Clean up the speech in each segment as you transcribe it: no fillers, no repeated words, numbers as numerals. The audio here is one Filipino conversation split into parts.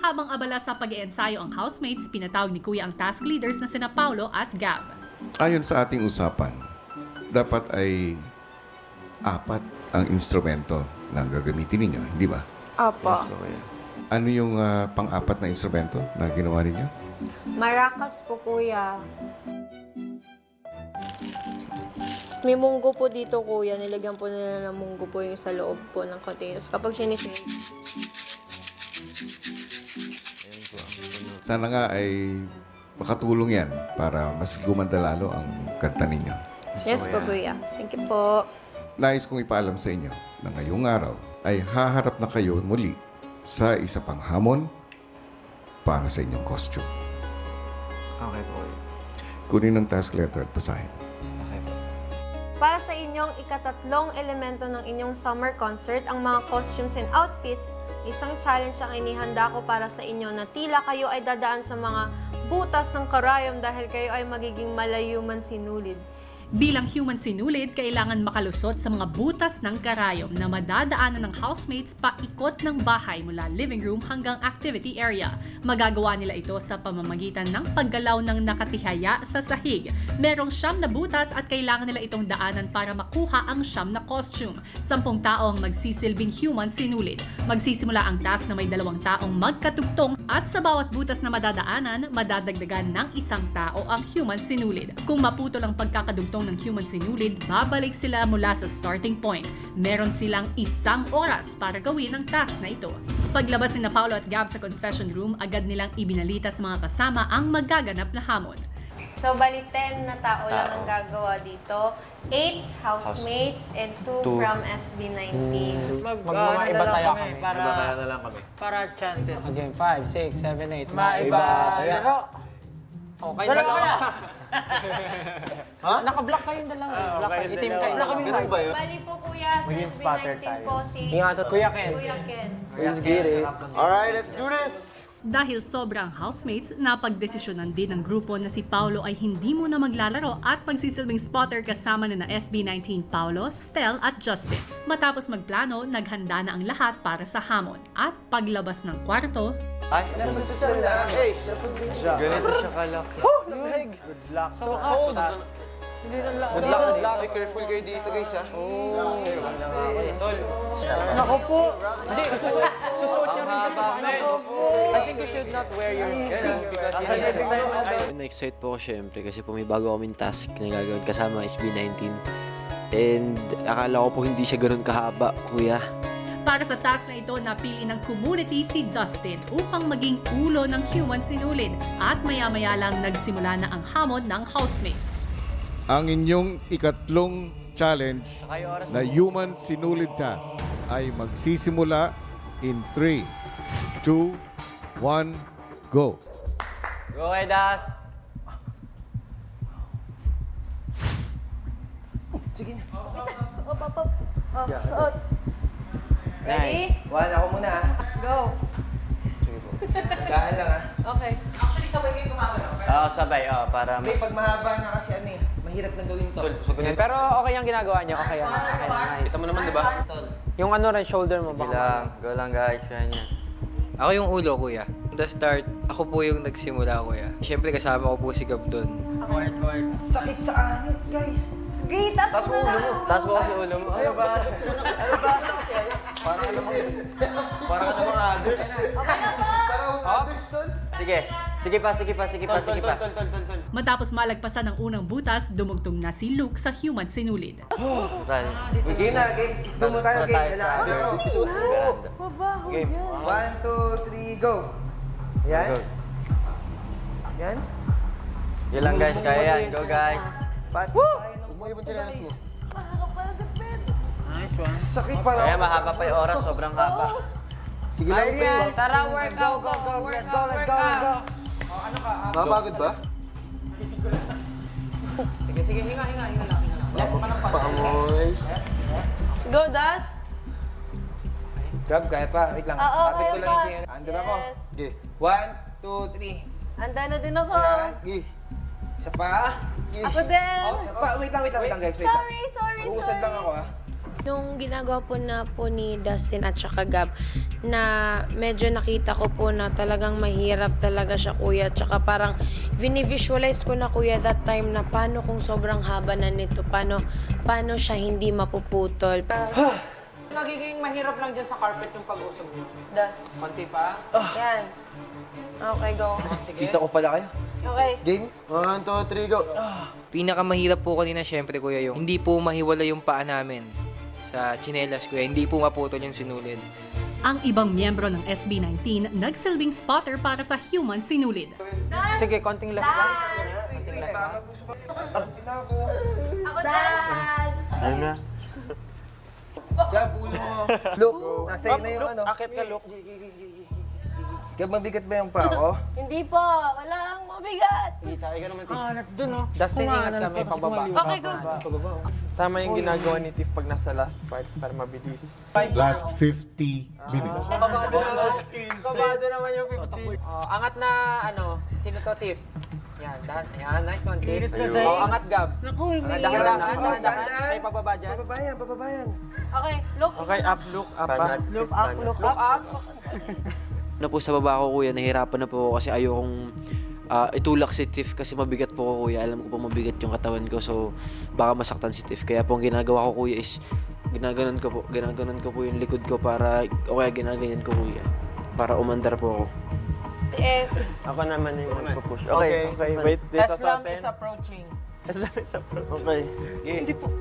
Habang abala sa pag-iensayo ang housemates, pinatawag ni Kuya ang task leaders na sina Paulo at Gab. Ayon sa ating usapan, dapat ay 4 ang instrumento na gagamitin ninyo, hindi ba? Opo. Ano yung pang-4 na instrumento na ginawa ninyo? Maracas po, kuya. May munggo po dito, kuya. Nilagyan po nila ng munggo po yung sa loob po ng containers. Kapag sinisave. Sana nga ay makatulong yan para mas gumanda lalo ang kanta ninyo. Yes po, kuya. Thank you po. Nais kong ipaalam sa inyo na ngayong araw ay haharap na kayo muli sa isa pang hamon para sa inyong costume. Okay po. Kunin ang task letter at basahin. Okay po. Para sa inyong ikatatlong elemento ng inyong summer concert, ang mga costumes and outfits, isang challenge ang inihanda ko para sa inyo na tila kayo ay dadaan sa mga butas ng karayom dahil kayo ay magiging malayuman sinulid. Bilang human sinulid, kailangan makalusot sa mga butas ng karayom na madadaanan ng housemates paikot ng bahay mula living room hanggang activity area. Magagawa nila ito sa pamamagitan ng paggalaw ng nakatihaya sa sahig. Merong 9 na butas at kailangan nila itong daanan para makuha ang 9 na costume. 10 tao ang magsisilbing human sinulid. Magsisimula ang task na may 2 taong magkatugtong at sa bawat butas na madadaanan, madadagdagan ng 1 tao ang human sinulid. Kung maputol ang pagkakadugtong ng human sinulid, babalik sila mula sa starting point. Meron silang 1 oras para gawin ang task na ito. Paglabas ni Paulo at Gab sa confession room, agad nilang ibinalita sa mga kasama ang magaganap na hamon. So, bali 10 na tao lang ang gagawa dito. 8 housemates and 2 from SB19. Mag-mga iba tayo kami. Kaya na lang kami. Para chances. Again, 5, 6, 7, 8. Maiba. Laro. Okay, Dalawa dalawa. na. Naka-block kayong dalawa. Block kayo. Itim kayo. Ganun ba yun? Bali po, kuya, sa SB19 po si Kuya Ken. Kuya Ken. Let's get it. Alright, let's do this! Dahil sobrang housemates, napagdesisyonan din ng grupo na si Paulo ay hindi muna maglalaro at magsisilbing spotter kasama na SB19 Paulo, Stel at Justin. Matapos magplano, naghanda na ang lahat para sa hamon. At paglabas ng kwarto, Ay, ganito siya kalaki. Good luck. So, Good luck. Ay, careful kayo dito guys ha. Ako po. Hindi, susuot nyo rin kasi paano. I think you should not wear your skin because Na-excite po ako syempre kasi po may bago kaming task na gagawin kasama SB19. And akala ko po hindi siya ganun kahaba, kuya. para sa task na ito, napili ng community si Dustin upang maging ulo ng human sinulid at maya-maya lang nagsimula na ang hamon ng housemates. Ang inyong ikatlong challenge na human sinulid task ay magsisimula in 3, 2, 1, go! Go kay Dust! Suot. Ready? One, ako muna ah. Go. Dahan lang ah. Okay. Oo, sabay. Para May pag mahaba na kasi ano eh, mahirap na gawin to. Pero okay yung ginagawa niyo, okay yan. Okay, nice. Kita mo naman, di ba? Yung ano rin, shoulder mo Sige baka. lang, go lang guys, kaya niya. Ako yung ulo, kuya. The start, ako po yung nagsimula, kuya. Siyempre kasama ko po si Gab doon. Sakit sa anit, guys. Okay, taas mo na. Taas mo kasi ulo mo. Ano ba? Ano ba? Para ka namang others. Parang others tol. Sige. Sige pa. Matapos malagpasan ang unang butas, dumugtong na si Luke sa human sinulid. Game na, game. Doon mo tayo, game. Game. 1, 2, 3, go. Yan. Yan. Yun lang guys, kaya yan. Go guys. Pati tayo ng Umuyabon sila mo. Nice one. sakit para. Kaya mahaba pa yung oras, sobrang haba. Sige lang, pre. Tara, workout. Workout. Mapagod ba? Sige, hinga lang. Pamoy. Let's go, Das. Grab, kaya pa. Wait lang. Oo, Kapit ko kaya lang pa. yung under ako. Yes. Okay. 1, 2, 3. Handa na din ako. Yan. Isa pa. Ako din. Isa pa. Wait lang guys. Wait lang. Sorry. Uusad lang ako ah. Nung ginagawa po na po ni Dustin at saka Gab, na medyo nakita ko po na talagang mahirap talaga siya, kuya. Tsaka parang visualize ko na, kuya, that time na paano kung sobrang haba na nito, paano siya hindi mapuputol. Nagiging mahirap lang dyan sa carpet yung pag-usap mo. Das. Konti pa. Yan. Okay, go. Sige. Kita ko pala kayo. Okay. Game? 1, 2, 3, go. Pinakamahirap po kanina syempre kuya yung hindi po mahiwala yung paa namin sa tsinelas kuya. Hindi po maputol yung sinulid. Ang ibang miyembro ng SB19 nagsilbing spotter para sa human sinulid. Sige, konting left ba? Konting left ba? Ako, Dad! Gab, ulo mo. Look, nasa na yung ano. Akit ka, look. Gab, mabigat ba yung pa ako? Hindi po. Walang mabigat. Dun, oh. Dustin, ingat ka, may pababa. Okay, go. Tama yung ginagawa ni Tiff pag nasa last part para mabilis. Last 50 minutes. Kabado naman yung 50. Angat na, sino to, Tiff? Yan, yan, nice one, Tiff. Angat, Gab. Naku, hindi. Dahan. May pababa dyan. Bababayan. Okay, look. Okay, up, look, up, pa. Look up, look Look up. up. Na po sa baba ko kuya, nahirapan na po ako kasi ayokong itulak si Tiff kasi mabigat po ako kuya. Alam ko po mabigat yung katawan ko, so baka masaktan si Tiff. Kaya po ang ginagawa ko kuya is ginaganon ko po yung likod ko para, o kaya ginaganyan ko kuya para umandar po ako. Yes. Ako naman yung magpupush. Okay, wait. Dito sa Islam atin. is approaching. Okay.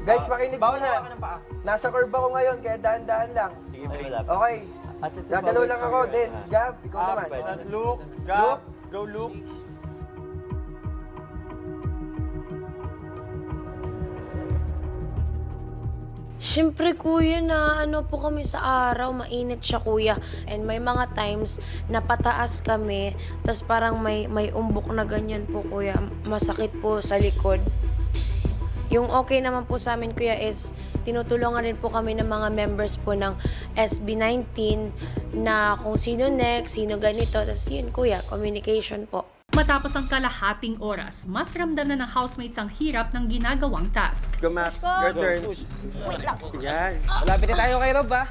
Guys, makinig Bawal muna. ka ng paa. Nasa curve ako ngayon, kaya dahan-dahan lang. Okay. Gagalaw lang ako. Then, Gab, ikaw naman. Look, Gab, go look. Siyempre, kuya, na po kami sa araw, mainit siya, kuya. And may mga times na pataas kami, tas parang may umbok na ganyan po, kuya. Masakit po sa likod. Yung okay naman po sa amin, kuya, is tinutulungan rin po kami ng mga members po ng SB19 na kung sino next, sino ganito. Tas yun, kuya, communication po. Matapos ang kalahating oras, mas ramdam na ng housemates ang hirap ng ginagawang task. Go, Max. Your turn. Yan. Malapit na tayo kay Rob, ha?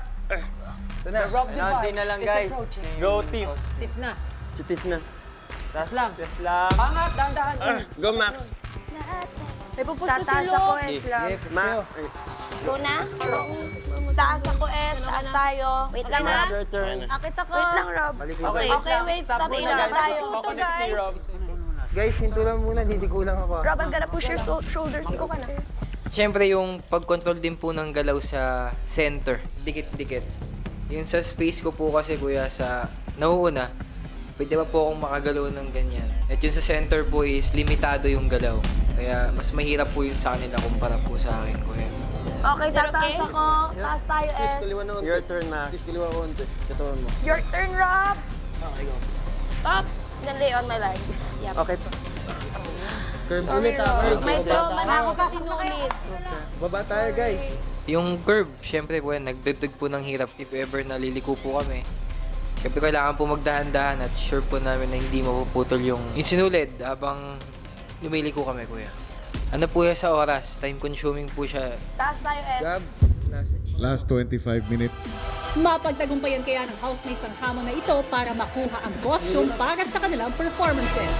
Ito na. Rob Konti na lang, guys. Go, Tiff. Tiff na. Si Tiff na. Islam. Islam. Angat, dahan-dahan. Go, Max. Tataas ako, Islam. Max. Go na? Taas ako, taas tayo. Wait lang, Max, your turn. Akit ako. Wait lang, Rob. Okay. Okay, wait, stop na tayo. Kukunik si Rob. Guys, hinto lang muna. Hindi kulang ako. Rob, I'm gonna push your shoulders. Ikaw ka na. Siyempre yung pag-control din po ng galaw sa center, dikit-dikit. Yung sa space ko po kasi kuya sa nauuna, pwede pa po akong makagalaw ng ganyan. At yung sa center po is limitado yung galaw. Kaya mas mahirap po yun sa kanila kumpara po sa akin kuya. Okay, tataas ako. Taas tayo, S. Your turn, Max. Your turn, Rob. Okay, go. Up. Then lay on my leg. Yep. Okay. Curve ulit, ha? May trauma na ako kasi nulit. Baba tayo, guys. Yung curve, syempre po yan, nagdagdag po ng hirap if ever naliliko po kami. Syempre kailangan po magdahan-dahan at sure po namin na hindi mapuputol yung sinulid habang lumiliko kami kuya. Ano po yan sa oras? Time consuming po siya. Taas tayo, S. Gab, Last 25 minutes. Mapagtagumpayan kaya ng housemates ang hamon na ito para makuha ang costume para sa kanilang performances.